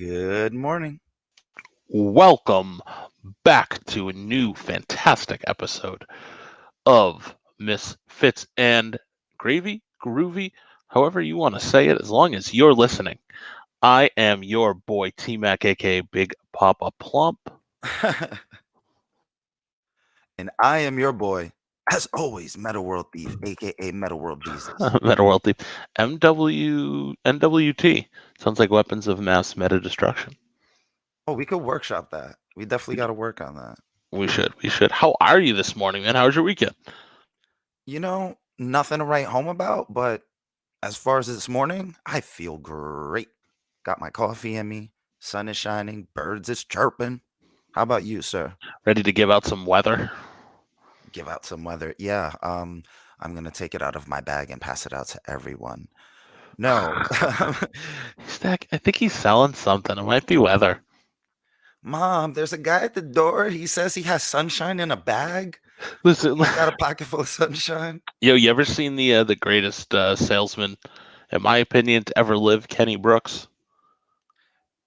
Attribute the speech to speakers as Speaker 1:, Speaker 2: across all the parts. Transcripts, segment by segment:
Speaker 1: Good morning.
Speaker 2: Welcome back to a new fantastic episode of Misfits and Groovy, however you want to say it, as long as you're listening. I am your boy TMak, aka Big Papa Plump.
Speaker 1: And I am your boy, as always, Meta World Thief, aka Meta World Jesus.
Speaker 2: Meta World Thief. NWT. Sounds like weapons of mass meta destruction.
Speaker 1: Oh, we could workshop that. We definitely got to work on that.
Speaker 2: We should. How are you this morning, man? How was your weekend?
Speaker 1: Nothing to write home about, but as far as this morning, I feel great. Got my coffee in me, sun is shining, birds is chirping. How about you, sir?
Speaker 2: Ready to give out some weather?
Speaker 1: Give out some weather. Yeah, I'm gonna take it out of my bag and pass it out to everyone. No.
Speaker 2: I think he's selling something. It might be weather.
Speaker 1: Mom, there's a guy at the door. He says he has sunshine in a bag.
Speaker 2: Listen,
Speaker 1: He's got a pocket full of sunshine.
Speaker 2: yo, you ever seen the greatest salesman, in my opinion, to ever live, Kenny Brooks?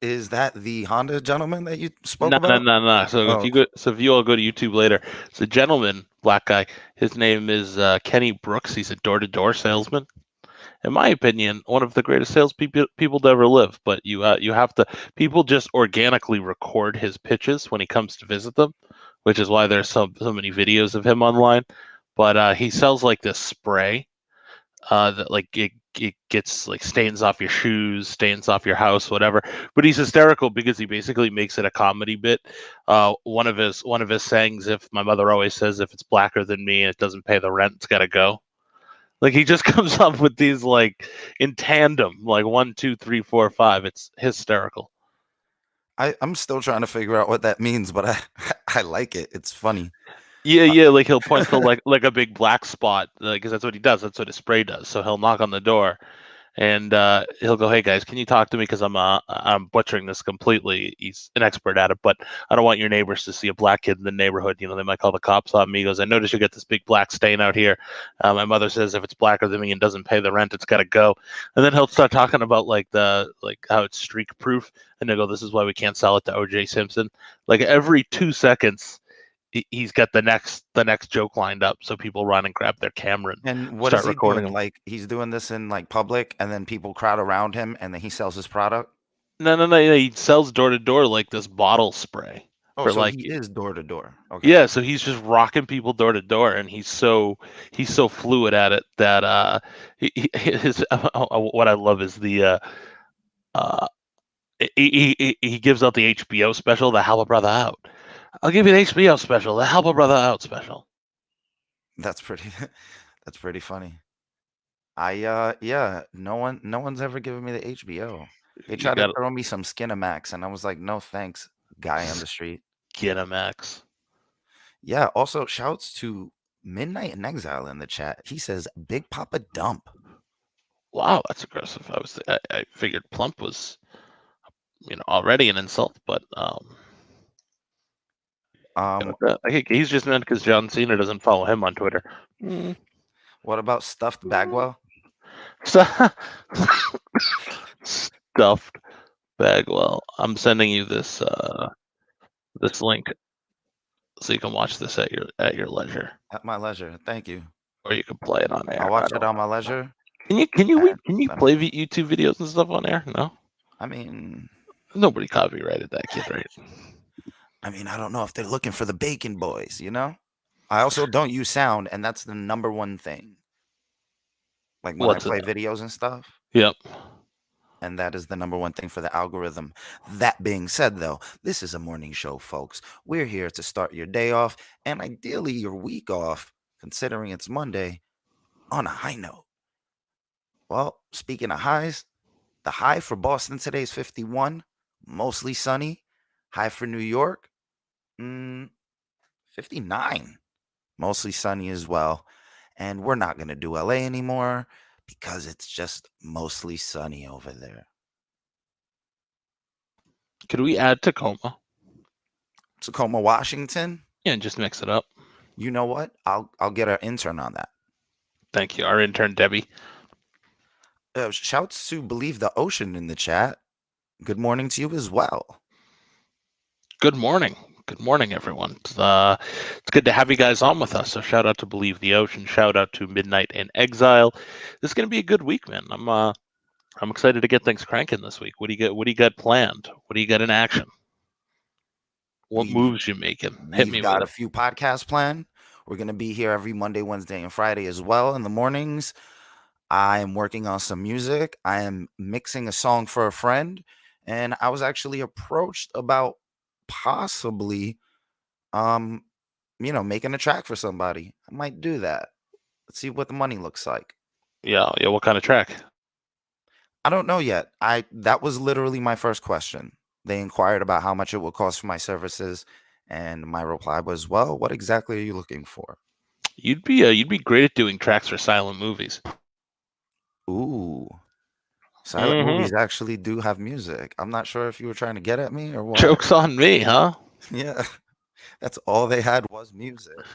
Speaker 1: Is that the Honda gentleman that you spoke
Speaker 2: No, no,
Speaker 1: about?
Speaker 2: no, no.
Speaker 1: Oh,
Speaker 2: So if you all go to YouTube later, it's a gentleman, black guy. His name is Kenny Brooks. He's a door-to-door salesman. In my opinion, one of the greatest salespeople to ever live. But you have to people just organically record his pitches when he comes to visit them, which is why there's so many videos of him online. But he sells like this spray that like it gets like stains off your shoes, stains off your house, whatever. But he's hysterical because he basically makes it a comedy bit. One of his sayings, if my mother always says, if it's blacker than me and it doesn't pay the rent, it's gotta go. Like he just comes up with these like in tandem, like one, two, three, four, five. It's hysterical.
Speaker 1: I'm still trying to figure out what that means, but I I like it. It's funny.
Speaker 2: Yeah,
Speaker 1: Uh,
Speaker 2: yeah. Like he'll point to like a big black spot, because that's what he does. That's what his spray does. So he'll knock on the door, and he'll go, "Hey guys, can you talk to me? Because I'm butchering this completely. He's an expert at it, but I don't want your neighbors to see a black kid in the neighborhood. You know, they might call the cops on me." He goes, "I notice you get this big black stain out here. My mother says if it's blacker than me and doesn't pay the rent, it's got to go." And then he'll start talking about like how it's streak proof, and they go, "This is why we can't sell it to O.J. Simpson." Like every 2 seconds. He's got the next joke lined up, so people run and grab their camera and
Speaker 1: and what is
Speaker 2: start
Speaker 1: he
Speaker 2: recording
Speaker 1: doing?
Speaker 2: him.
Speaker 1: Like he's doing this in like public, and then people crowd around him, and then he sells his product.
Speaker 2: No, no, no. He sells door to door like this bottle spray
Speaker 1: Oh,
Speaker 2: for
Speaker 1: so
Speaker 2: like
Speaker 1: he is door to door. Okay.
Speaker 2: yeah. So he's just rocking people door to door, and he's so fluid at it that his what I love is uh he gives out the HBO special, the Help a Brother Out. I'll give you the HBO special, the Help a Brother Out special.
Speaker 1: That's pretty. That's pretty funny. Yeah, no one's ever given me the HBO. They
Speaker 2: You
Speaker 1: tried to
Speaker 2: got
Speaker 1: throw me some Skinamax, and I was like, no thanks, guy on the street.
Speaker 2: get him, Max.
Speaker 1: Yeah, also shouts to Midnight in Exile in the chat. He says Big Papa Dump.
Speaker 2: Wow, that's aggressive. I figured plump was already an insult, but
Speaker 1: Um,
Speaker 2: I think he's just meant because John Cena doesn't follow him on Twitter. Mm.
Speaker 1: what about Stuffed Bagwell?
Speaker 2: So, stuffed Bagwell. I'm sending you this link so you can watch this at your leisure,
Speaker 1: At my leisure. Thank you.
Speaker 2: or you can play it on
Speaker 1: I'll
Speaker 2: air. I
Speaker 1: watch it
Speaker 2: don't
Speaker 1: on my
Speaker 2: know.
Speaker 1: leisure.
Speaker 2: Wait,
Speaker 1: And
Speaker 2: can you
Speaker 1: let me
Speaker 2: play
Speaker 1: know.
Speaker 2: YouTube videos and stuff on air? No,
Speaker 1: I mean,
Speaker 2: nobody copyrighted that kid, right?
Speaker 1: I don't know if they're looking for the Bacon Boys, you know? I also don't use sound, and that's the number one thing. Like when I
Speaker 2: What's it?
Speaker 1: play videos and stuff.
Speaker 2: Yep.
Speaker 1: And that is the number one thing for the algorithm. That being said, though, this is a morning show, folks. We're here to start your day off and ideally your week off, considering it's Monday, on a high note. Well, speaking of highs, the high for Boston today is 51, mostly sunny. High for New York, 59, mostly sunny as well. And we're not going to do LA anymore because it's just mostly sunny over there.
Speaker 2: Could we add Tacoma?
Speaker 1: Tacoma, Washington.
Speaker 2: Yeah, and just mix it up.
Speaker 1: You know what? I'll get our intern on that.
Speaker 2: Thank you, our intern Debbie.
Speaker 1: Shouts to Believe the Ocean in the chat. Good morning to you as well.
Speaker 2: Good morning. Good morning, everyone. It's good to have you guys on with us. So shout out to Believe the Ocean. Shout out to Midnight in Exile. This is going to be a good week, man. I'm excited to get things cranking this week. What do you got? What do you got planned? What do you got in action? What
Speaker 1: We've
Speaker 2: moves you making? Hit
Speaker 1: we've
Speaker 2: me with
Speaker 1: got a
Speaker 2: it.
Speaker 1: few podcasts planned. We're gonna be here every Monday, Wednesday, and Friday as well in the mornings. I am working on some music. I am mixing a song for a friend, and I was actually approached about possibly, um, making a track for somebody. I might do that. Let's see what the money looks like.
Speaker 2: Yeah, yeah. What kind of track?
Speaker 1: I don't know yet. I That was literally my first question. They inquired about how much it would cost for my services, and my reply was, "Well, what exactly are you looking for?"
Speaker 2: You'd be great at doing tracks for silent movies.
Speaker 1: Ooh, silent
Speaker 2: Mm-hmm.
Speaker 1: movies actually do have music. I'm not sure if you were trying to get at me or what.
Speaker 2: Jokes on me, huh?
Speaker 1: Yeah, that's all they had was music.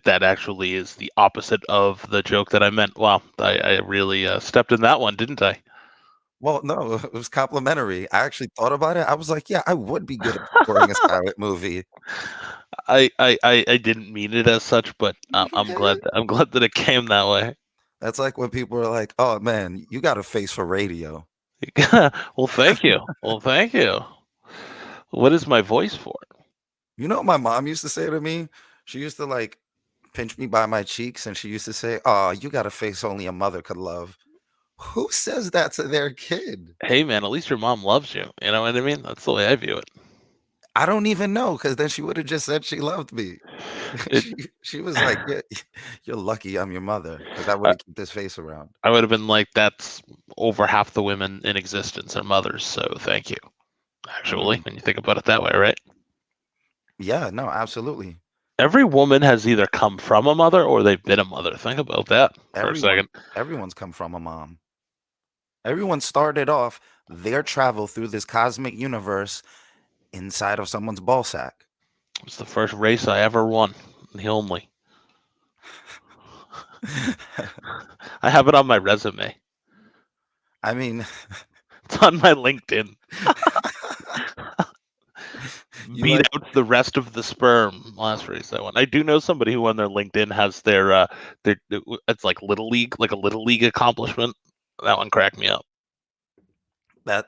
Speaker 2: That actually is the opposite of the joke that I meant. Wow, I really stepped in that one, didn't I?
Speaker 1: Well, no, it was complimentary. I actually thought about it. I was like, yeah, I would be good at scoring a silent movie.
Speaker 2: I didn't mean it as such, but I'm glad that it came that way.
Speaker 1: That's like when people are like, "Oh man, you got a face for radio."
Speaker 2: Well, thank you. Well, thank you. What is my voice for?
Speaker 1: You know what my mom used to say to me? She used to like pinch me by my cheeks and she used to say, "Oh, you got a face only a mother could love." Who says that to their kid?
Speaker 2: Hey, man, at least your mom loves you. You know what I mean? That's the way I view it.
Speaker 1: I don't even know because then she would have just said she loved me.
Speaker 2: It
Speaker 1: She was like, "Yeah, you're lucky I'm your mother because I
Speaker 2: I,
Speaker 1: wouldn't keep this face around."
Speaker 2: I would have been like, that's over half the women in existence are mothers, so thank you. Actually,
Speaker 1: Mm,
Speaker 2: when you think about it that way, right?
Speaker 1: yeah, no, absolutely.
Speaker 2: Every woman has either come from a mother or they've been a mother. Think about that for a
Speaker 1: Everyone,
Speaker 2: second.
Speaker 1: everyone's come from a mom. Everyone started off their travel through this cosmic universe inside of someone's ball sack.
Speaker 2: It was the first race I ever won. The only. I have it on my resume.
Speaker 1: I mean,
Speaker 2: It's on my LinkedIn.
Speaker 1: you
Speaker 2: Beat
Speaker 1: like
Speaker 2: out the rest of the sperm last race I won. I do know somebody who on their LinkedIn has their it's like little league, like a little league accomplishment. That one cracked me up.
Speaker 1: that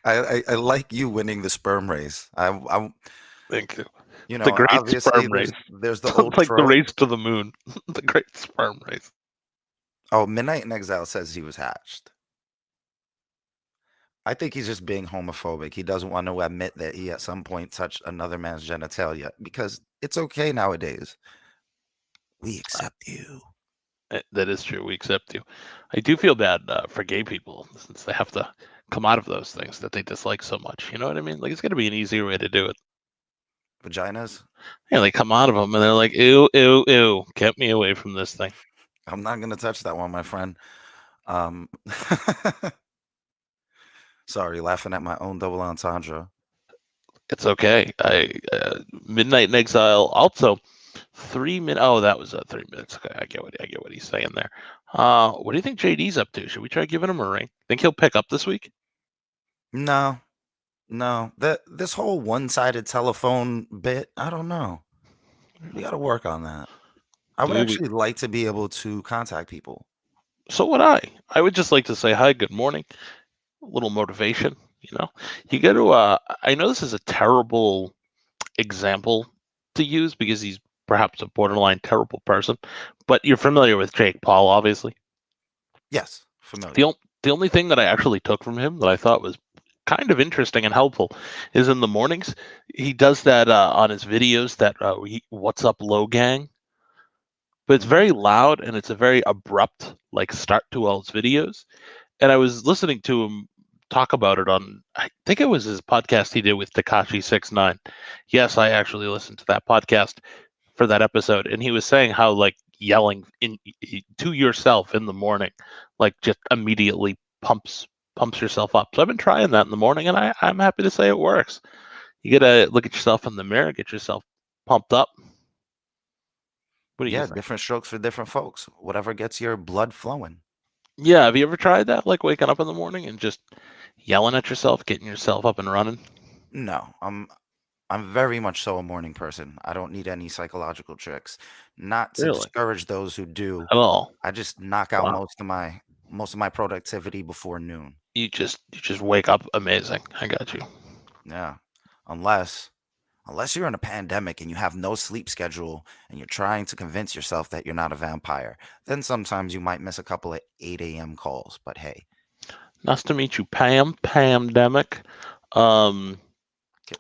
Speaker 1: I like you winning the sperm race.
Speaker 2: Thank you. The great
Speaker 1: Obviously
Speaker 2: sperm
Speaker 1: there's
Speaker 2: race.
Speaker 1: there's the old
Speaker 2: It's like the
Speaker 1: trope.
Speaker 2: race to the moon. The great sperm race.
Speaker 1: Oh, Midnight in Exile says he was hatched. I think he's just being homophobic. He doesn't want to admit that he at some point touched another man's genitalia because it's okay nowadays. We accept you.
Speaker 2: That is true. We accept you. I do feel bad for gay people since they have to come out of those things that they dislike so much. You know what I mean? Like it's going to be an easier way to do it.
Speaker 1: Vaginas?
Speaker 2: Yeah, they come out of them and they're like, ew, ew, ew, get me away from this thing.
Speaker 1: I'm not gonna touch that one, my friend. Um Sorry, laughing at my own double entendre.
Speaker 2: It's okay. Midnight in Exile. Also, 3 minutes. Oh, that was 3 minutes. Okay, I get what he's saying there. What do you think JD's up to? Should we try giving him a ring? Think he'll pick up this week?
Speaker 1: No, no. This whole one-sided telephone bit, I don't know. We gotta work on that. I would
Speaker 2: Do we?
Speaker 1: actually like to be able to contact people.
Speaker 2: So would I. I would just like to say hi, good morning, a little motivation. You know, you got to. I know this is a terrible example to use because he's perhaps a borderline terrible person, but you're familiar with Jake Paul, obviously.
Speaker 1: Yes,
Speaker 2: The,
Speaker 1: familiar.
Speaker 2: on- the only thing that I actually took from him that I thought was kind of interesting and helpful is in the mornings he does that on his videos that "What's up, low gang," but it's
Speaker 1: Mhm.
Speaker 2: very loud and it's a very abrupt like start to all his videos. And I was listening to him talk about it on, I think it was his podcast he did with Takashi 69. Yes, I actually listened to that podcast for that episode, and he was saying how like yelling to yourself in the morning, like just immediately pumps yourself up. So I've been trying that in the morning, and I'm happy to say it works. You gotta look at yourself in the mirror, get yourself pumped up. What do you
Speaker 1: Yeah,
Speaker 2: think?
Speaker 1: different strokes for different folks. Whatever gets your blood flowing.
Speaker 2: Yeah, have you ever tried that? Like waking up in the morning and just yelling at yourself, getting yourself up and running?
Speaker 1: No, I'm very much so a morning person. I don't need any psychological tricks. Not to
Speaker 2: Really?
Speaker 1: discourage those who do.
Speaker 2: At all?
Speaker 1: I just knock out
Speaker 2: Wow.
Speaker 1: most of my productivity before noon.
Speaker 2: You just wake up amazing. I got you.
Speaker 1: Yeah. Unless unless you're in a pandemic and you have no sleep schedule and you're trying to convince yourself that you're not a vampire, then sometimes you might miss a couple of 8 a.m. calls. But hey,
Speaker 2: Nice to meet you, Pam. Pandemic. Um,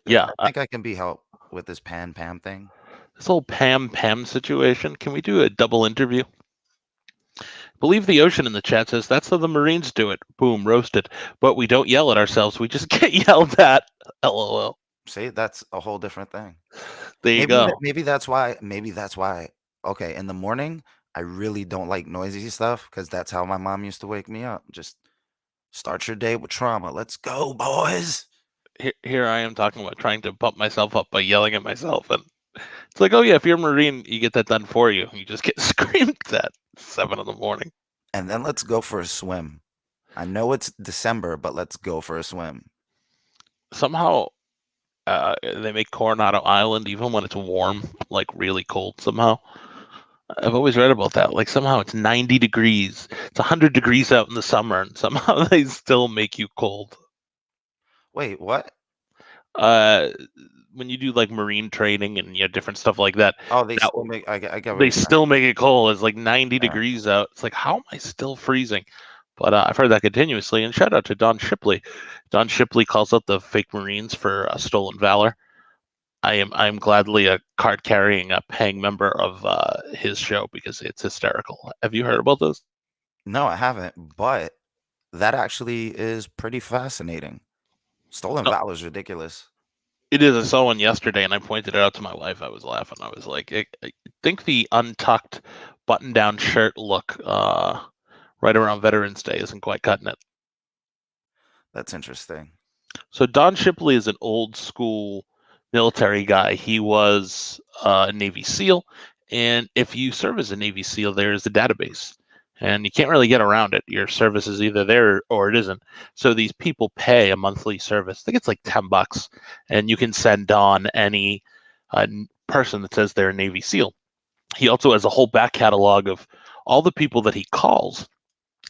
Speaker 2: yeah,
Speaker 1: I think I can be helped with this Pam thing.
Speaker 2: this whole Pam situation. Can we do a double interview? Believe the Ocean in the chat says that's how the Marines do it. Boom, roasted. But we don't yell at ourselves. We just get yelled at. LOL.
Speaker 1: See, that's a whole different thing.
Speaker 2: There you go.
Speaker 1: Maybe that's why. Okay, in the morning, I really don't like noisy stuff because that's how my mom used to wake me up. Just start your day with trauma. Let's go, boys.
Speaker 2: Here I am talking about trying to pump myself up by yelling at myself, and it's like, oh yeah, if you're a Marine, you get that done for you. You just get screamed at 7 in the morning.
Speaker 1: And then let's go for a swim. I know it's December, but let's go for a swim.
Speaker 2: Somehow, they make Coronado Island even when it's warm, like really cold. Somehow, I've always read about that. Like somehow it's 90 degrees. It's 100 degrees out in the summer, and somehow they still make you cold.
Speaker 1: Wait, what?
Speaker 2: Uh, when you do like marine training and different stuff like that,
Speaker 1: Oh, they
Speaker 2: that
Speaker 1: still make. I get what
Speaker 2: they
Speaker 1: you're saying.
Speaker 2: still make it cold. It's like 90
Speaker 1: Yeah.
Speaker 2: degrees out. It's like, how am I still freezing? But I've heard that continuously. And shout out to Don Shipley. Don Shipley calls out the fake Marines for stolen valor. I am gladly a card carrying, paying member of his show because it's hysterical. Have you heard about this?
Speaker 1: No, I haven't, but that actually is pretty fascinating. Stolen
Speaker 2: No,
Speaker 1: valor is ridiculous.
Speaker 2: it is. I saw one yesterday, and I pointed it out to my wife. I was laughing. I was like, I think the untucked button-down shirt look right around Veterans Day isn't quite cutting it.
Speaker 1: That's interesting.
Speaker 2: So Don Shipley is an old school military guy. He was a Navy SEAL, and if you serve as a Navy SEAL, there is a database, and you can't really get around it. Your service is either there or it isn't. So these people pay a monthly service. I think it's like $10, and you can send on any person that says they're a Navy SEAL. He also has a whole back catalog of all the people that he calls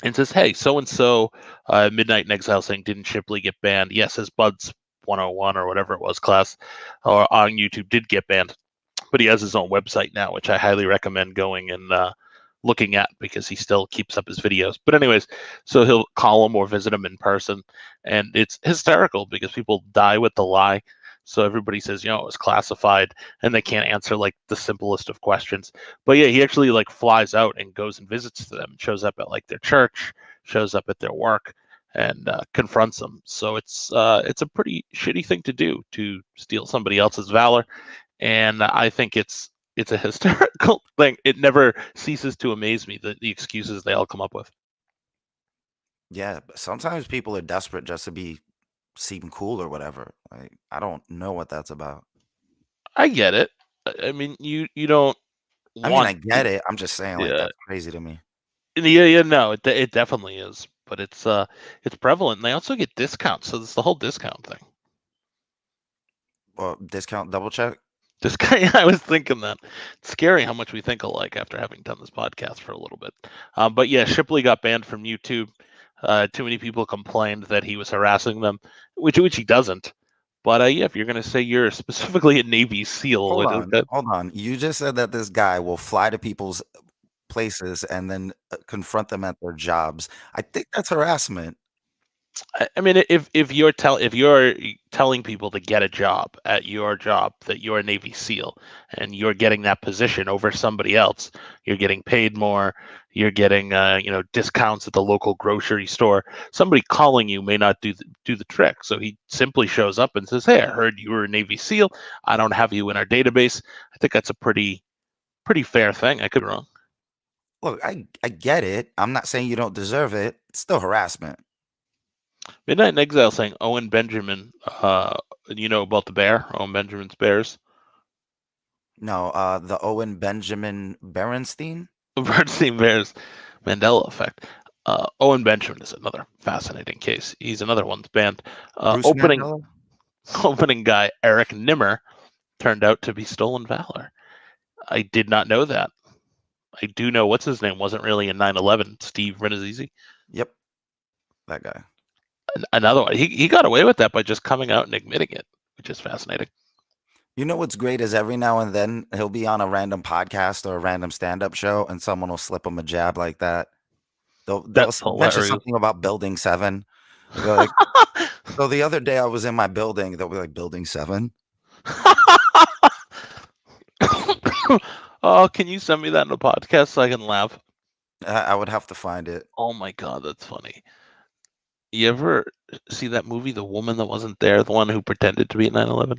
Speaker 2: and says, "Hey, so and so, Midnight in Exile saying didn't Shipley get banned? Yes, his Buds 101 or whatever it was class or on YouTube did get banned, but he has his own website now, which I highly recommend going and looking at because he still keeps up his videos. But anyways, so he'll call him or visit him in person, and it's hysterical because people die with the lie. So everybody says, it was classified, and they can't answer like the simplest of questions. But yeah, he actually like flies out and goes and visits them, shows up at like their church, shows up at their work, and confronts them. So it's a pretty shitty thing to do to steal somebody else's valor, and I think it's a hysterical thing. It never ceases to amaze me the excuses they all come up with.
Speaker 1: Yeah, but sometimes people are desperate just to be seem cool or whatever. Like, I don't know what that's about.
Speaker 2: I get it. I mean, you don't
Speaker 1: I mean,
Speaker 2: want
Speaker 1: I get it. I'm just saying, like,
Speaker 2: yeah
Speaker 1: that's crazy to me.
Speaker 2: yeah no it definitely is, but it's prevalent. And they also get discounts, so it's the whole discount thing.
Speaker 1: Well, discount double check.
Speaker 2: This guy, I was thinking that it's scary how much we think alike after having done this podcast for a little bit. But yeah, Shipley got banned from YouTube. Too many people complained that he was harassing them, which he doesn't. But yeah, if you're gonna say you're specifically a Navy SEAL,
Speaker 1: Hold
Speaker 2: which is
Speaker 1: on,
Speaker 2: good.
Speaker 1: hold on. You just said that this guy will fly to people's places and then confront them at their jobs. I think that's harassment.
Speaker 2: I mean, if you're telling people to get a job at your job that you're a Navy SEAL and you're getting that position over somebody else, you're getting paid more, you're getting discounts at the local grocery store. Somebody calling you may not do the trick. So he simply shows up and says, "Hey, I heard you were a Navy SEAL. I don't have you in our database." I think that's a pretty fair thing. I could be wrong.
Speaker 1: Look, I get it. I'm not saying you don't deserve it. It's still harassment.
Speaker 2: Midnight in Exile saying Owen Benjamin. You know about the bear, Owen Benjamin's bears.
Speaker 1: No, the Owen Benjamin Berenstein.
Speaker 2: Bernstein Bears Mandela effect. Owen Benjamin is another fascinating case. He's another one's banned.
Speaker 1: Bruce
Speaker 2: Opening
Speaker 1: Mandela?
Speaker 2: opening guy Eric Nimmer turned out to be stolen valor. I did not know that. I do know what's his name wasn't really in 9/11. Steve Renazizi.
Speaker 1: Yep, that guy.
Speaker 2: Another one. He got away with that by just coming out and admitting it, which is fascinating.
Speaker 1: You know what's great is every now and then he'll be on a random podcast or a random stand-up show, and someone will slip him a jab like that. They'll
Speaker 2: That's
Speaker 1: mention
Speaker 2: hilarious.
Speaker 1: something about Building 7. They'll be like, "So the other day I was in my building." They'll be like, "Building 7?"
Speaker 2: Oh, can you send me that in a podcast so I can laugh?
Speaker 1: I would have to find it.
Speaker 2: Oh my god, that's funny. You ever see that movie, The Woman That Wasn't There, the one who pretended to be at 9/11?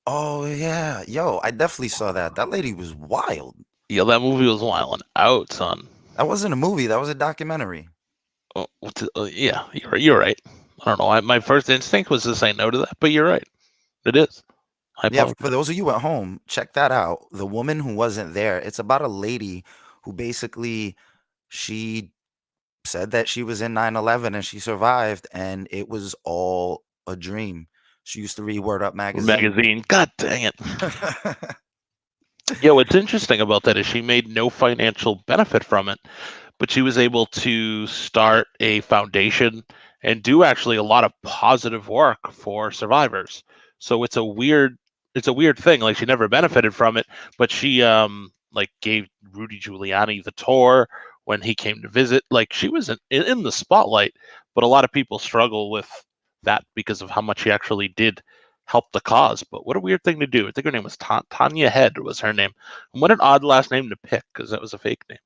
Speaker 1: Oh, yeah. Yo, I definitely saw that. That lady was wild.
Speaker 2: Yeah, that movie was wilding out, son.
Speaker 1: That wasn't a movie, that was a documentary.
Speaker 2: Oh, yeah, you're right. I don't know. My first instinct was to say no to that, but you're right. It is. I
Speaker 1: Yeah, for
Speaker 2: apologize.
Speaker 1: those of you at home, check that out. The Woman Who Wasn't There. It's about a lady who basically she said that she was in 9/11 and she survived, and it was all a dream. She used to read Word Up magazine.
Speaker 2: Magazine. God dang it. Yeah, what's interesting about that is she made no financial benefit from it, but she was able to start a foundation and do actually a lot of positive work for survivors. So it's a weird thing. Like she never benefited from it, but she like gave Rudy Giuliani the tour when he came to visit. Like she was in the spotlight, but a lot of people struggle with that because of how much she actually did help the cause. But what a weird thing to do. I think her name was Tanya Head was her name. And what an odd last name to pick because that was a fake name.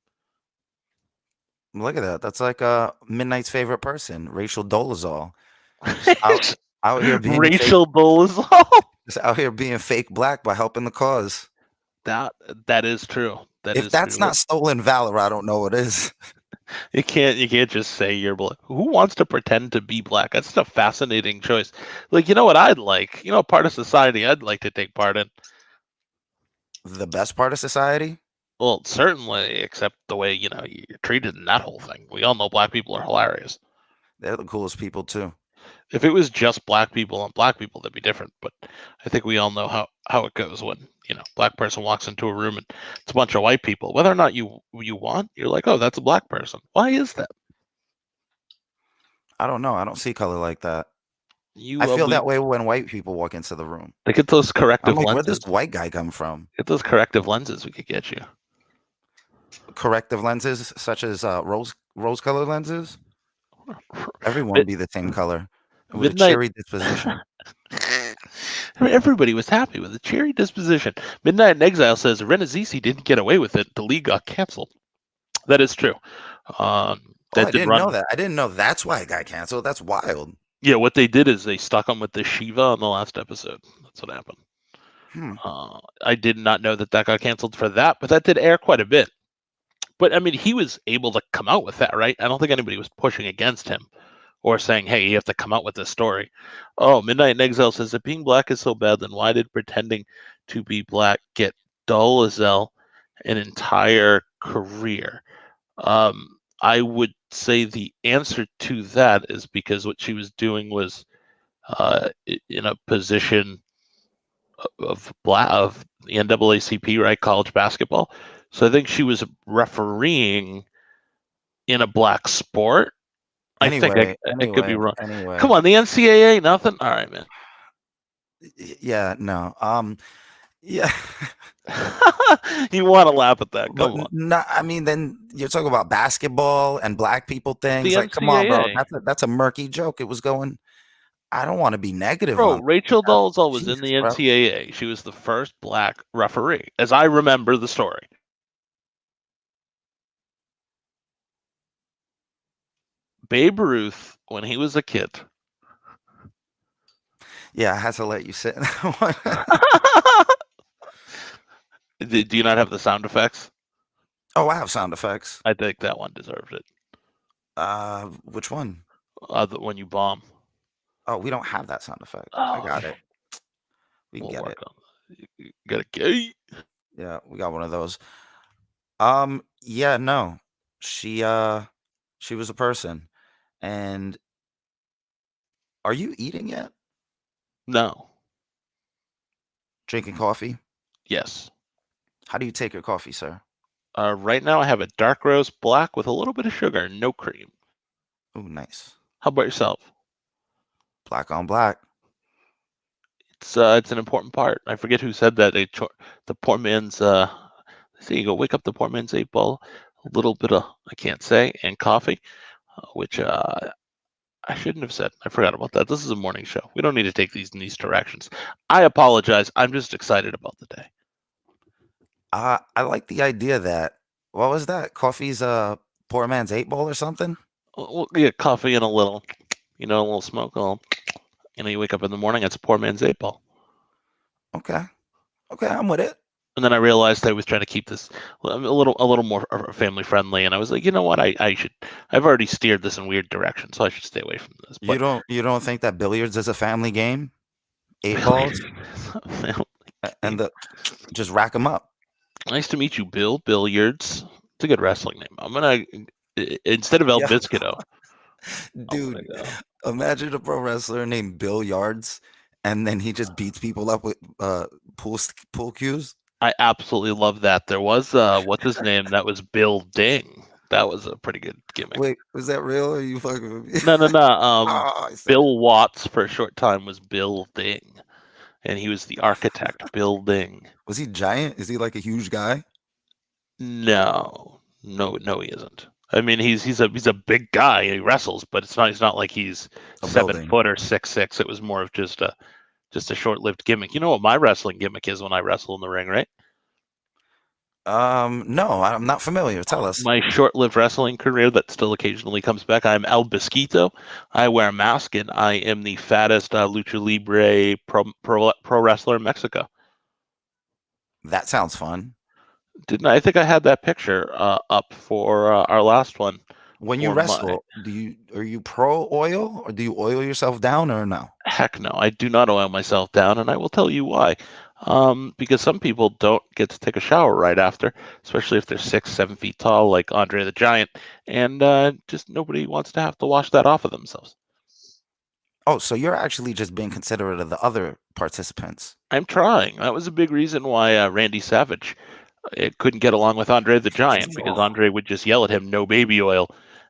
Speaker 1: Look at that. That's like Midnight's favorite person, Rachel Dolezal. Just out here being fake,
Speaker 2: Rachel Dolezal.
Speaker 1: just out here being fake black by helping the cause.
Speaker 2: That that is true. That
Speaker 1: If
Speaker 2: is
Speaker 1: that's
Speaker 2: true.
Speaker 1: not stolen valor, I don't know what is.
Speaker 2: You can't just say you're black. Who wants to pretend to be black? That's a fascinating choice. Like you know what I'd like. You know, part of society I'd like to take part in.
Speaker 1: The best part of society?
Speaker 2: Well, certainly, except the way you're treated in that whole thing. We all know black people are hilarious.
Speaker 1: They're the coolest people too.
Speaker 2: If it was just black people on black people, that'd be different. But I think we all know how it goes when black person walks into a room and it's a bunch of white people. Whether or not you want, you're like, oh, that's a black person. Why is that?
Speaker 1: I don't know. I don't see color like that. I
Speaker 2: You
Speaker 1: feel
Speaker 2: we
Speaker 1: that way when white people walk into the room.
Speaker 2: They get those
Speaker 1: I'm
Speaker 2: corrective
Speaker 1: like, where'd this
Speaker 2: lenses.
Speaker 1: white guy come from?
Speaker 2: Get those corrective lenses. We could get you.
Speaker 1: Corrective lenses, such as rose colored lenses. Everyone would
Speaker 2: Mid-
Speaker 1: be the same color with a
Speaker 2: Midnight.
Speaker 1: cheery disposition.
Speaker 2: I mean, everybody was happy with a cheery disposition. Midnight in Exile says Renazizi didn't get away with it. The league got canceled. That is true.
Speaker 1: Oh,
Speaker 2: That
Speaker 1: I
Speaker 2: did
Speaker 1: didn't know
Speaker 2: run.
Speaker 1: that. I didn't know that's why it got canceled. That's wild.
Speaker 2: Yeah, what they did is they stuck him with the Shiva on the last episode. That's what happened.
Speaker 1: Hmm.
Speaker 2: I did not know that got canceled for that, but that did air quite a bit. But I mean, he was able to come out with that, right? I don't think anybody was pushing against him or saying, "Hey, you have to come out with this story." Oh, Midnight in Exile says if being black is so bad, then why did pretending to be black get Dolezal an entire career? I would say the answer to that is because what she was doing was in a position of the NAACP, right, college basketball. So I think she was refereeing in a black sport. I think
Speaker 1: Anyway,
Speaker 2: I could be
Speaker 1: anyway,
Speaker 2: wrong. Come
Speaker 1: anyway.
Speaker 2: on, the NCAA, nothing. All right, man.
Speaker 1: Yeah, no. Yeah.
Speaker 2: You want to laugh at that?
Speaker 1: But
Speaker 2: Come on,
Speaker 1: not, I mean, then you're talking about basketball and black people
Speaker 2: the
Speaker 1: things. Like, come on, bro.
Speaker 2: NCAA,
Speaker 1: That's a murky joke. It was going. I don't want to be negative
Speaker 2: bro.
Speaker 1: on.
Speaker 2: Rachel Dolezal was in
Speaker 1: Jesus,
Speaker 2: the
Speaker 1: bro.
Speaker 2: NCAA. She was the first black referee, as I remember the story. Babe Ruth, when he was a kid.
Speaker 1: Yeah, I had to let you sit in that one.
Speaker 2: Do you not have the sound effects?
Speaker 1: Oh, I have sound effects.
Speaker 2: I think that one deserved it.
Speaker 1: Which one?
Speaker 2: When you bomb.
Speaker 1: Oh, we don't have that sound effect. I
Speaker 2: Oh,
Speaker 1: got it. We can
Speaker 2: we'll
Speaker 1: get
Speaker 2: work
Speaker 1: it.
Speaker 2: on that. You got a gay.
Speaker 1: Yeah, we got one of those. Yeah, no. She She was a person. And are you eating yet?
Speaker 2: No.
Speaker 1: Drinking coffee?
Speaker 2: Yes.
Speaker 1: How do you take your coffee, sir?
Speaker 2: Right now I have a dark roast black with a little bit of sugar, no cream.
Speaker 1: Ooh, nice.
Speaker 2: How about yourself?
Speaker 1: Black on black.
Speaker 2: It's an important part. I forget who said that. The poor man's there you go. Wake up the poor man's 8 ball. A little bit of I can't say and coffee, which I shouldn't have said. I forgot about that. This is a morning show. We don't need to take these in these directions. I apologize. I'm just excited about the day.
Speaker 1: I like the idea that what was that? Coffee's a poor man's 8 ball or something?
Speaker 2: We'll get coffee and a little, a little smoke. You wake up in the morning. It's a poor man's 8 ball.
Speaker 1: Okay. Okay, I'm with it.
Speaker 2: And then I realized I was trying to keep this a little more family friendly, and I was like, you know what, I should. I've already steered this in weird direction, so I should stay away from this.
Speaker 1: You
Speaker 2: But
Speaker 1: don't think that billiards is a family game? 8 balls and the just rack them up.
Speaker 2: nice to meet you, Bill Billiards. It's a good wrestling name. I'm gonna instead of El
Speaker 1: Yeah,
Speaker 2: Biscuito, I'm gonna
Speaker 1: dude.
Speaker 2: go.
Speaker 1: Imagine a pro wrestler named Bill Yards, and then he just beats people up with pool cues.
Speaker 2: I absolutely love that. There was what's his name? That was Bill Ding. That was a pretty good gimmick.
Speaker 1: Wait, was that real? Or are you fucking with me?
Speaker 2: No, no, no.
Speaker 1: I said it.
Speaker 2: Bill Watts for a short time was Bill Ding, and he was the architect. Bill Ding.
Speaker 1: Was he giant? Is he like a huge guy?
Speaker 2: No, no, no, he isn't. I mean, he's a big guy. He wrestles, but it's not like he's
Speaker 1: A
Speaker 2: 7
Speaker 1: building.
Speaker 2: foot or 6'6". It was more of just a short-lived gimmick. You know what my wrestling gimmick is when I wrestle in the ring, right?
Speaker 1: No, I'm not familiar. Tell us.
Speaker 2: My short-lived wrestling career that still occasionally comes back. I'm El Bisquito. I wear a mask, and I am the fattest lucha libre pro wrestler in Mexico.
Speaker 1: That sounds fun.
Speaker 2: Didn't I think I had that picture up for our last one
Speaker 1: When you
Speaker 2: for my
Speaker 1: wrestle, are you pro oil or do you oil yourself down or no?
Speaker 2: Heck no, I do not oil myself down, and I will tell you why. Because some people don't get to take a shower right after, especially if they're 6, 7 feet tall, like Andre the Giant, and just nobody wants to have to wash that off of themselves.
Speaker 1: Oh, so you're actually just being considerate of the other participants.
Speaker 2: I'm trying. That was a big reason why Randy Savage couldn't get along with Andre the Giant because
Speaker 1: Oh.
Speaker 2: Andre would just yell at him, "No baby oil,"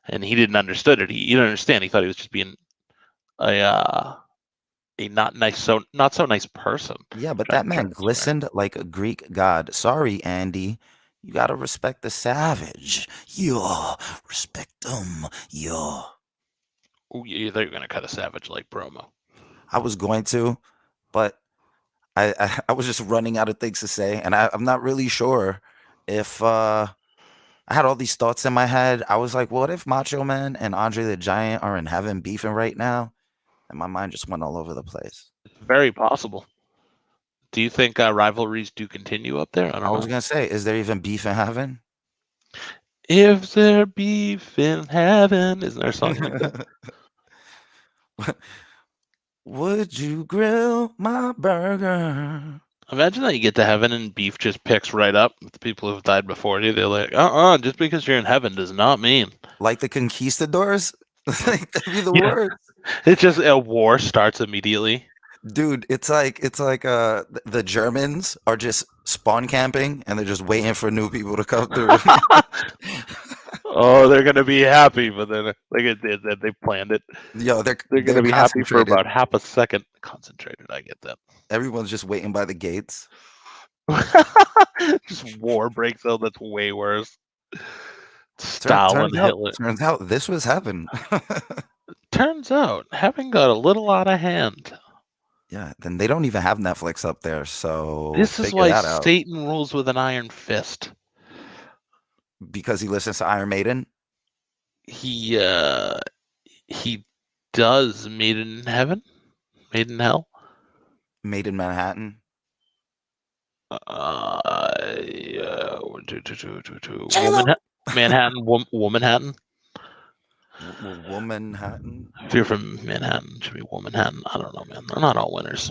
Speaker 2: and he didn't understood it. He didn't understand. He thought he was just being a not so nice person.
Speaker 1: Yeah, but
Speaker 2: Trying
Speaker 1: that man
Speaker 2: trying to swear.
Speaker 1: glistened like a Greek god. Sorry, Andy. You gotta respect the savage. Yo, respect them. Yo.
Speaker 2: Ooh, yeah, they're gonna cut a Savage like promo.
Speaker 1: I was going to, but I was just running out of things to say, and I'm not really sure if I had all these thoughts in my head. I was like, what if Macho Man and Andre the Giant are in heaven beefing right now? And my mind just went all over the place.
Speaker 2: It's very possible. Do you think rivalries do continue up there? I
Speaker 1: I
Speaker 2: don't
Speaker 1: was
Speaker 2: know.
Speaker 1: gonna say, is there even beef in heaven?
Speaker 2: If there beef in heaven, isn't there a song like that?
Speaker 1: Would you grill my burger?
Speaker 2: Imagine that you get to heaven and beef just picks right up with the people who've died before you. They're like, just because you're in heaven does not mean.
Speaker 1: Like the conquistadors? Like that'd be the
Speaker 2: Yeah,
Speaker 1: worst.
Speaker 2: it's just a war starts immediately.
Speaker 1: Dude, it's like the Germans are just spawn camping and they're just waiting for new people to come through.
Speaker 2: Oh, they're gonna be happy, but then they planned it.
Speaker 1: Yo, they're
Speaker 2: They're
Speaker 1: they're
Speaker 2: gonna be happy for
Speaker 1: concentrated.
Speaker 2: about half a second. Concentrated, I get that.
Speaker 1: Everyone's just waiting by the gates.
Speaker 2: Just war breaks out. That's way worse.
Speaker 1: Turn,
Speaker 2: Stalin,
Speaker 1: turns out
Speaker 2: Hitler.
Speaker 1: turns out this was heaven.
Speaker 2: Turns out, having got a little out of hand.
Speaker 1: Yeah, then they don't even have Netflix up there, so
Speaker 2: This is
Speaker 1: figure
Speaker 2: why
Speaker 1: that out.
Speaker 2: Satan rules with an iron fist.
Speaker 1: Because he listens to Iron Maiden,
Speaker 2: He he does Made in Heaven, Made in Hell.
Speaker 1: Made in Manhattan.
Speaker 2: Woman,
Speaker 1: J-Lo!
Speaker 2: Manhattan, Womanhattan.
Speaker 1: Woman Hatton.
Speaker 2: If you're from Manhattan, it should be Womanhattan. I don't know, man. They're not all winners.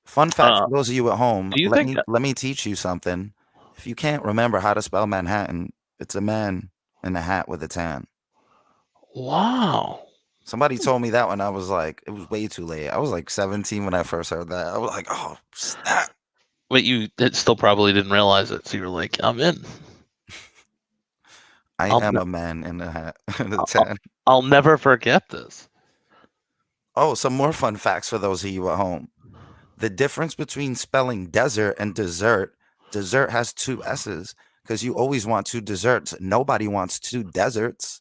Speaker 1: Fun fact
Speaker 2: Uh,
Speaker 1: for those of you at home,
Speaker 2: do you
Speaker 1: let
Speaker 2: think?
Speaker 1: me teach you something. If you can't remember how to spell Manhattan, it's a man in a hat with a tan.
Speaker 2: Wow.
Speaker 1: Somebody told me that when I was like, it was way too late. I was like 17 when I first heard that. I was like, oh, snap.
Speaker 2: But you still probably didn't realize it, so you were like, "I'm in.
Speaker 1: I
Speaker 2: I'll
Speaker 1: am
Speaker 2: ne-
Speaker 1: a man in the hat, in the
Speaker 2: I'll,
Speaker 1: tan.
Speaker 2: I'll never forget this."
Speaker 1: Oh, some more fun facts for those of you at home. The difference between spelling desert and dessert, dessert has two S's because you always want two desserts. Nobody wants two deserts.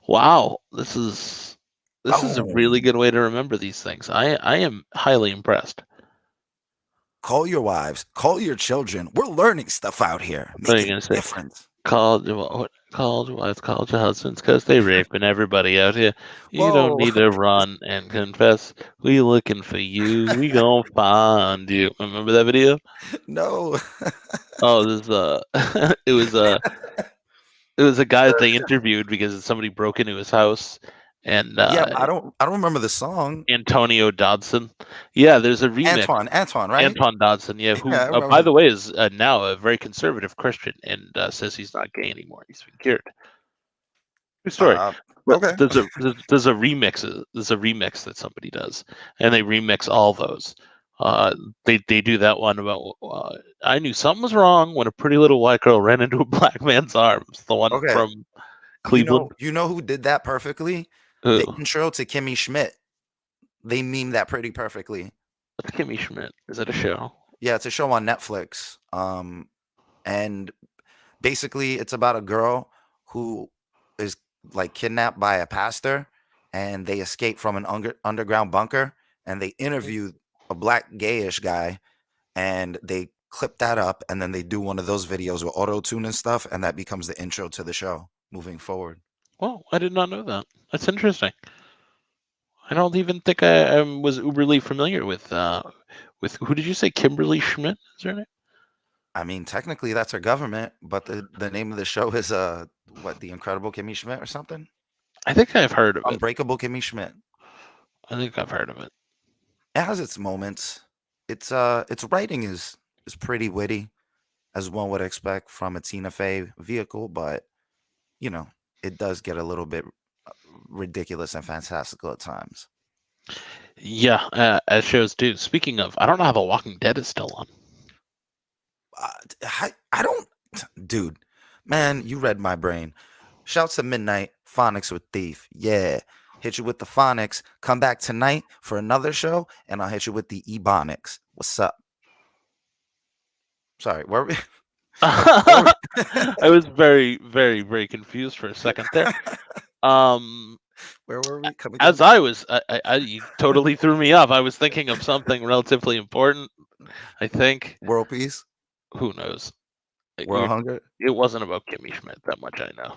Speaker 2: Wow, this is a really
Speaker 1: Boom.
Speaker 2: good way to remember these things. I am highly impressed.
Speaker 1: Call your wives, call your children. We're learning stuff out here.
Speaker 2: What are you
Speaker 1: Making
Speaker 2: gonna say?
Speaker 1: a difference.
Speaker 2: Called your wives, called your husbands, 'cause they raping everybody out here. You don't
Speaker 1: Whoa.
Speaker 2: need to run and confess. We looking for you. We gonna find you. Remember that video?
Speaker 1: No.
Speaker 2: Oh, this it was it was a guy that they interviewed because somebody broke into his house, and
Speaker 1: Yeah, but I don't remember the song.
Speaker 2: Antonio Dodson. Yeah, there's a remix.
Speaker 1: Antoine, right?
Speaker 2: Anton Dodson, yeah,
Speaker 1: Yeah,
Speaker 2: who,
Speaker 1: I remember
Speaker 2: by
Speaker 1: him.
Speaker 2: the way, is now a very conservative Christian and says he's not gay anymore. He's been cured. True story.
Speaker 1: Uh,
Speaker 2: But
Speaker 1: okay.
Speaker 2: there's a remix that somebody does, and they remix all those. They do that one about I knew something was wrong when a pretty little white girl ran into a black man's arms. The one
Speaker 1: Okay.
Speaker 2: from Cleveland.
Speaker 1: You know who did that perfectly? The
Speaker 2: Who?
Speaker 1: intro to Kimmy Schmidt. They meme that pretty perfectly.
Speaker 2: What's Kimmy Schmidt? Is that a show?
Speaker 1: Yeah, it's a show on Netflix. And basically it's about a girl who is like kidnapped by a pastor and they escape from an underground bunker and they interview a black gayish guy and they clip that up and then they do one of those videos with auto tune and stuff and that becomes the intro to the show moving forward.
Speaker 2: Well, I did not know that. That's interesting. I don't even think I was uberly familiar with who did you say? Kimberly Schmidt is her name?
Speaker 1: I mean, technically that's her government, but the name of the show is what, The Incredible Kimmy Schmidt or something?
Speaker 2: I think I've heard of it.
Speaker 1: Unbreakable Kimmy Schmidt.
Speaker 2: I think I've heard of it.
Speaker 1: It has its moments. Its writing is pretty witty, as one would expect from a Tina Fey vehicle, but you know, it does get a little bit ridiculous and fantastical at times.
Speaker 2: Yeah, as shows do. Speaking of, I don't know how The Walking Dead is still on.
Speaker 1: I don't, dude, man, you read my brain. Shouts to Midnight, Phonics with Thief. Yeah. Hit you with the Phonics. Come back tonight for another show, and I'll hit you with the Ebonics. What's up? Sorry, where were we? Where were
Speaker 2: I was very, very, very confused for a second there. Um,
Speaker 1: where were we? Come
Speaker 2: as
Speaker 1: again?
Speaker 2: I was, you totally threw me off. I was thinking of something relatively important. I think.
Speaker 1: World peace?
Speaker 2: Who knows?
Speaker 1: World hunger?
Speaker 2: It wasn't about Kimmy Schmidt. That much I know.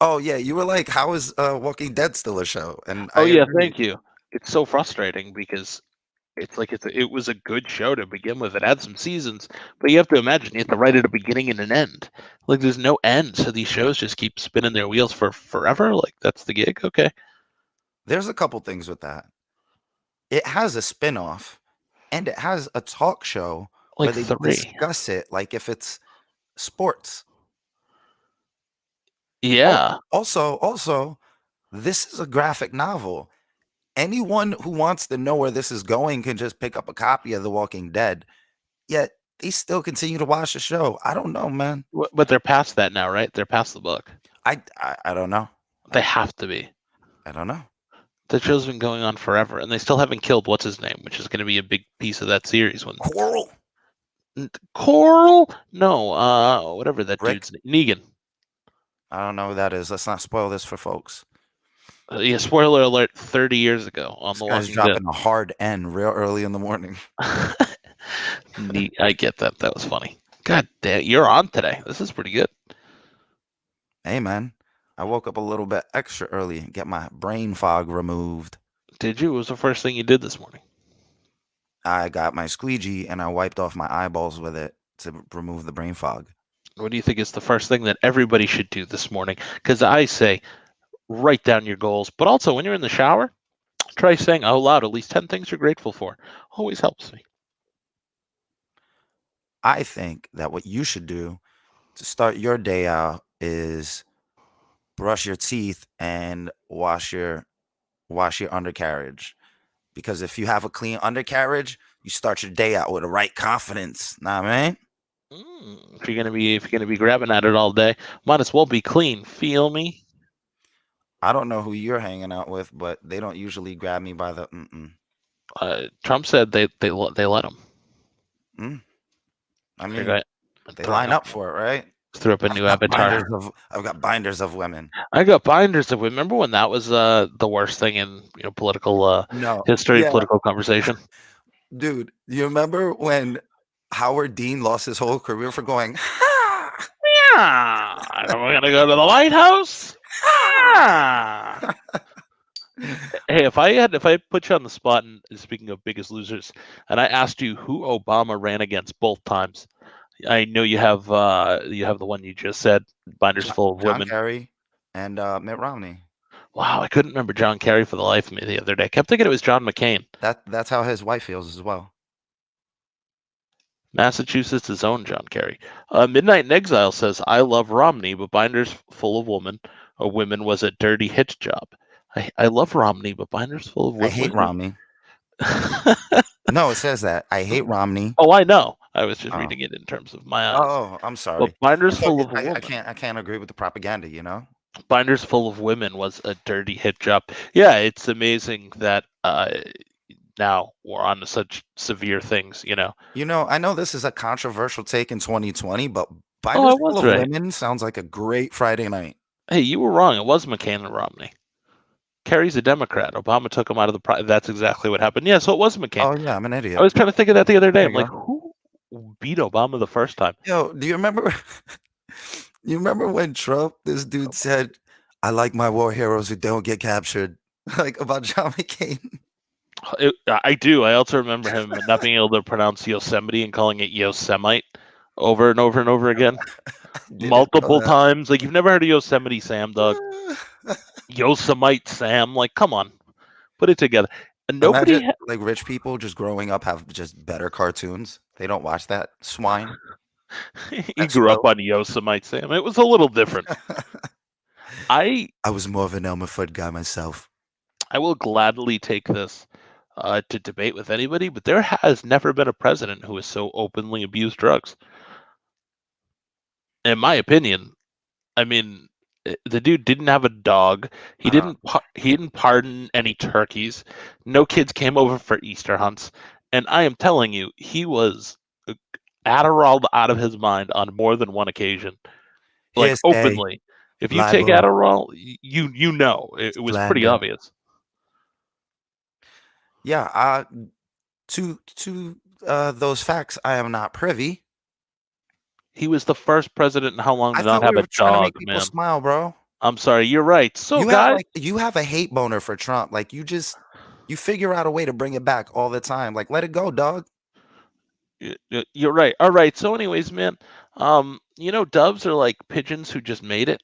Speaker 1: Oh yeah, you were like, "How is Walking Dead still a show?" And I
Speaker 2: Oh yeah,
Speaker 1: agree.
Speaker 2: thank you. It's so frustrating because it was a good show to begin with. It had some seasons, but you have to imagine you have to write at a beginning and an end. Like there's no end, so these shows just keep spinning their wheels for forever. Like that's the gig. Okay.
Speaker 1: There's a couple things with that. It has a spin-off and it has a talk show where
Speaker 2: Like
Speaker 1: they
Speaker 2: three.
Speaker 1: discuss it like if it's sports.
Speaker 2: Yeah.
Speaker 1: Also, this is a graphic novel. Anyone who wants to know where this is going can just pick up a copy of The Walking Dead. Yet they still continue to watch the show. I don't know, man.
Speaker 2: But they're past that now, right? They're past the book.
Speaker 1: I don't know.
Speaker 2: They
Speaker 1: I
Speaker 2: have to be.
Speaker 1: I don't know.
Speaker 2: The show's been going on forever, and they still haven't killed what's his name, which is going to be a big piece of that series. When
Speaker 1: Coral,
Speaker 2: Coral? No, whatever that
Speaker 1: Rick.
Speaker 2: dude's Negan.
Speaker 1: I don't know who that is. Let's not spoil this for folks.
Speaker 2: Yeah, spoiler alert, 30 years ago on
Speaker 1: This
Speaker 2: The
Speaker 1: guy's
Speaker 2: Walking Dead.
Speaker 1: dropping a hard N real early in the morning.
Speaker 2: Neat. I get that. That was funny. God damn, you're on today. This is pretty good.
Speaker 1: Hey, man. I woke up a little bit extra early and get my brain fog removed.
Speaker 2: Did you? What was the first thing you did this morning?
Speaker 1: I got my squeegee and I wiped off my eyeballs with it to remove the brain fog.
Speaker 2: What do you think is the first thing that everybody should do this morning? Because I say write down your goals, but also when you're in the shower, try saying out loud at least 10 things you're grateful for. Always helps me.
Speaker 1: I think that what you should do to start your day out is brush your teeth and wash your undercarriage. Because if you have a clean undercarriage, you start your day out with the right confidence. Nah, man.
Speaker 2: If you're gonna be grabbing at it all day, might as well be clean. Feel me?
Speaker 1: I don't know who you're hanging out with, but they don't usually grab me by the
Speaker 2: Trump said they let him.
Speaker 1: mm. I
Speaker 2: Here, go
Speaker 1: mean,
Speaker 2: ahead.
Speaker 1: they
Speaker 2: Throwing
Speaker 1: line
Speaker 2: up,
Speaker 1: up for it, right?
Speaker 2: threw up a new avatar.
Speaker 1: I've got binders of women.
Speaker 2: I got binders of. Remember when that was the worst thing in political
Speaker 1: No,
Speaker 2: history,
Speaker 1: yeah,
Speaker 2: political conversation?
Speaker 1: dude. You remember when Howard Dean lost his whole career for going, ha,
Speaker 2: Yeah, we're gonna go to the White House. Yeah. Hey, if I put you on the spot, and speaking of Biggest Losers, and I asked you who Obama ran against both times, I know you have the one you just said, binders full of
Speaker 1: John
Speaker 2: women.
Speaker 1: Kerry and Mitt Romney.
Speaker 2: Wow, I couldn't remember John Kerry for the life of me the other day. I kept thinking it was John McCain.
Speaker 1: That's how his wife feels as well.
Speaker 2: Massachusetts' own John Kerry. Midnight in Exile says, I love Romney, but binders full of women was a dirty hitch job. I love Romney, but binders full of
Speaker 1: I hate
Speaker 2: women.
Speaker 1: Romney. No, it says that. I hate Romney.
Speaker 2: Oh, I know. I was just
Speaker 1: Oh,
Speaker 2: reading it in terms of my eyes.
Speaker 1: oh, I'm
Speaker 2: But
Speaker 1: sorry.
Speaker 2: binders
Speaker 1: It's okay.
Speaker 2: full of a
Speaker 1: I
Speaker 2: woman.
Speaker 1: can't agree with the propaganda. You know.
Speaker 2: Binders full of women was a dirty hit job. Yeah, it's amazing that now we're on to such severe things.
Speaker 1: I know this is a controversial take in 2020, but
Speaker 2: Oh, I
Speaker 1: binders full
Speaker 2: was
Speaker 1: of
Speaker 2: right.
Speaker 1: women sounds like a great Friday night.
Speaker 2: Hey, you were wrong. It was McCain and Romney. Kerry's a Democrat. Obama took him out of the. That's exactly what happened. Yeah, so it was McCain.
Speaker 1: Oh yeah, I'm an
Speaker 2: I
Speaker 1: idiot.
Speaker 2: was trying to think of that the other day.
Speaker 1: There
Speaker 2: I'm
Speaker 1: you
Speaker 2: like,
Speaker 1: go.
Speaker 2: who beat Obama the first time?
Speaker 1: Yo, do you remember? You remember when Trump, this dude said, "I like my war heroes who don't get captured," like about John McCain.
Speaker 2: I do. I also remember him not being able to pronounce Yosemite and calling it Yosemite over and over and over again,
Speaker 1: I didn't know
Speaker 2: multiple
Speaker 1: that.
Speaker 2: times. Like, you've never heard of Yosemite Sam, dog? Yosemite Sam. Like, come on, put it together. And
Speaker 1: Imagine
Speaker 2: nobody.
Speaker 1: like rich people just growing up have just better cartoons. They don't watch that swine.
Speaker 2: He
Speaker 1: That
Speaker 2: grew up
Speaker 1: squirrel.
Speaker 2: on Yosemite Sam. It was a little different. I
Speaker 1: I was more of an Elmer Fudd guy myself.
Speaker 2: I will gladly take this to debate with anybody, but there has never been a president who has so openly abused drugs. In my opinion, I mean, the dude didn't have a dog. He
Speaker 1: Uh,
Speaker 2: didn't pardon any turkeys. No kids came over for Easter hunts, and I am telling you, he was Adderalled out of his mind on more than one occasion, like
Speaker 1: hearsay,
Speaker 2: openly. If you take
Speaker 1: libel,
Speaker 2: Adderall, you know it was pretty
Speaker 1: slander.
Speaker 2: obvious.
Speaker 1: Yeah, to those facts, I am not privy.
Speaker 2: He was the first president in how long
Speaker 1: I
Speaker 2: to not
Speaker 1: thought we
Speaker 2: have a
Speaker 1: were trying to
Speaker 2: dog,
Speaker 1: make people
Speaker 2: man.
Speaker 1: smile, bro.
Speaker 2: I'm sorry, you're right. So, guys,
Speaker 1: You have a hate boner for Trump. Like you figure out a way to bring it back all the time. Like let it go, dog.
Speaker 2: you're right. All right. So, anyways, man, doves are like pigeons who just made it.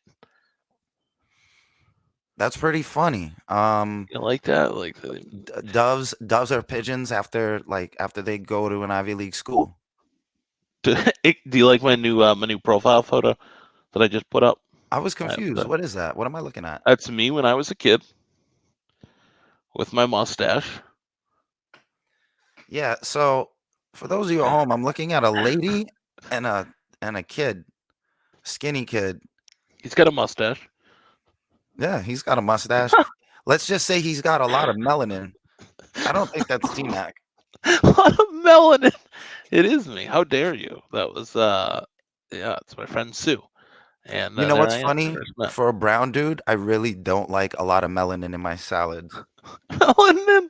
Speaker 1: That's pretty funny.
Speaker 2: You like that? Like,
Speaker 1: Doves are pigeons after they go to an Ivy League school.
Speaker 2: do, do you like my new profile photo that I just put up?
Speaker 1: I was
Speaker 2: I have
Speaker 1: confused.
Speaker 2: that.
Speaker 1: What is that? What am I looking at?
Speaker 2: That's me when I was a kid with my mustache.
Speaker 1: Yeah, so for those of you at home, I'm looking at a lady and a kid, skinny kid.
Speaker 2: He's got a mustache.
Speaker 1: Yeah, he's got a mustache. Let's just say he's got a lot of melanin. I don't think that's TMak.
Speaker 2: A lot of melanin. It is me. How dare you? That was yeah, it's my friend Sue. And
Speaker 1: You know
Speaker 2: there
Speaker 1: what's
Speaker 2: I am.
Speaker 1: funny?
Speaker 2: First met.
Speaker 1: For a brown dude, I really don't like a lot of melanin in my salads.
Speaker 2: Melanin.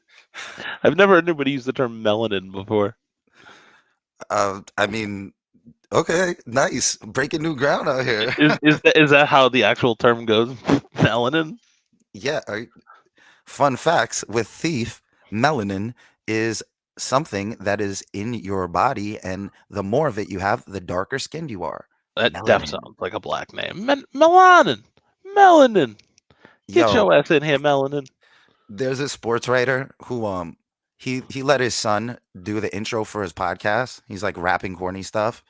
Speaker 2: I've never heard anybody use the term melanin before.
Speaker 1: I mean, okay, nice. Breaking new ground out here.
Speaker 2: Is that how the actual term goes? Melanin?
Speaker 1: Yeah. Fun facts with Thief, melanin is something that is in your body, and the more of it you have, the darker skinned you are.
Speaker 2: That def
Speaker 1: Melanin.
Speaker 2: sounds like a black name. Melanin. Melanin. Get
Speaker 1: Yo,
Speaker 2: your ass in here, Melanin.
Speaker 1: there's a sports writer who he let his son do the intro for his podcast. He's like rapping corny stuff,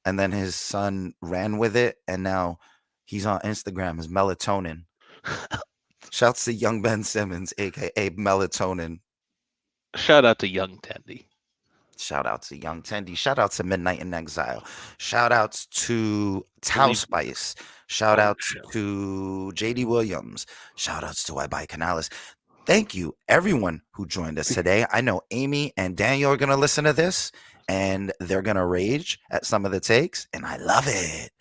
Speaker 1: and then his son ran with it, and now He's on Instagram as Melatonin. Shouts to young Ben Simmons, aka Melatonin.
Speaker 2: Shout out to Young Tendy.
Speaker 1: Shout out to Young Tendy. Shout out to Midnight in Exile. Shout outs to Tau
Speaker 2: Believe.
Speaker 1: Spice. Shout
Speaker 2: Oh
Speaker 1: outs
Speaker 2: shit.
Speaker 1: to JD Williams. Shout outs to I Buy Canales. Thank you, everyone who joined us today. I know Amy and Daniel are going to listen to this and they're going to rage at some of the takes, and I love it.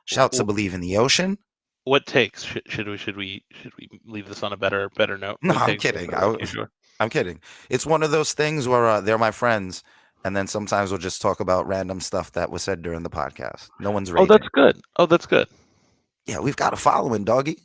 Speaker 1: Shouts to Believe in the Ocean.
Speaker 2: What takes should we leave this on a better note?
Speaker 1: No,
Speaker 2: What
Speaker 1: I'm
Speaker 2: takes
Speaker 1: kidding.
Speaker 2: are you sure?
Speaker 1: I'm kidding. It's one of those things where they're my friends, and then sometimes we'll just talk about random stuff that was said during the podcast. No one's
Speaker 2: Oh, that's
Speaker 1: raging.
Speaker 2: good. Oh, that's good.
Speaker 1: Yeah, we've got a following, doggy.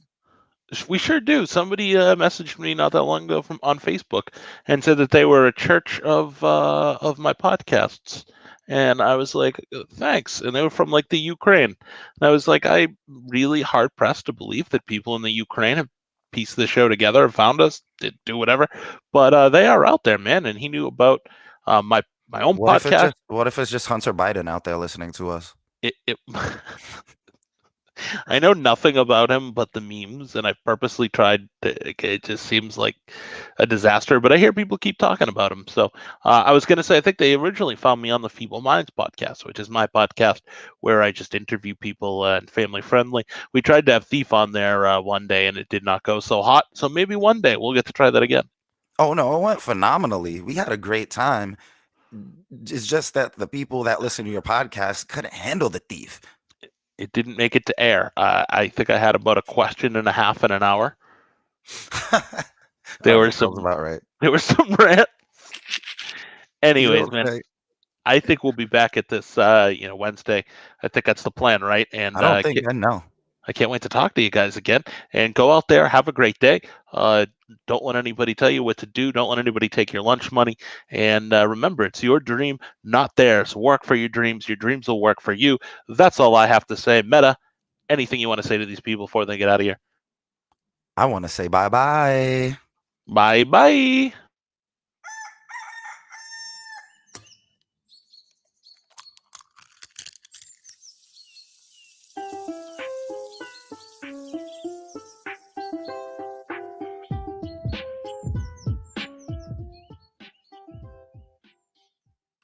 Speaker 2: We sure do. Somebody messaged me not that long ago from on Facebook and said that they were a church of my podcasts, and I was like, thanks. And they were from like the Ukraine, and I was like, I'm really hard pressed to believe that people in the Ukraine have pieced the show together, found us, did do whatever, but they are out there, man. And he knew about my own podcast.
Speaker 1: What if it's just Hunter Biden out there listening to us?
Speaker 2: It I know nothing about him but the memes, and I purposely tried. It just seems like a disaster, but I hear people keep talking about him. So I was going to say, I think they originally found me on the Feeble Minds podcast, which is my podcast where I just interview people and family friendly. We tried to have Thief on there one day, and it did not go so hot. So maybe one day we'll get to try that again.
Speaker 1: Oh no, it went phenomenally. We had a great time. It's just that the people that listen to your podcast couldn't handle the thief.
Speaker 2: It didn't make it to air. I think I had about a question and a half in an hour. There were
Speaker 1: That sounds
Speaker 2: some
Speaker 1: about right.
Speaker 2: there were some rants.
Speaker 1: You
Speaker 2: Anyways,
Speaker 1: don't
Speaker 2: man,
Speaker 1: think?
Speaker 2: I think we'll be back at this, Wednesday. I think that's the plan, right?
Speaker 1: I
Speaker 2: And
Speaker 1: don't think I know.
Speaker 2: I can't wait to talk to you guys again. And go out there, have a great day. Uh, don't let anybody tell you what to do. Don't let anybody take your lunch money. And remember, it's your dream, not theirs. Work for your dreams. Your dreams will work for you. That's all I have to say. Meta, anything you want to say to these people before they get out of here?
Speaker 1: I want to say bye bye.
Speaker 2: Bye bye.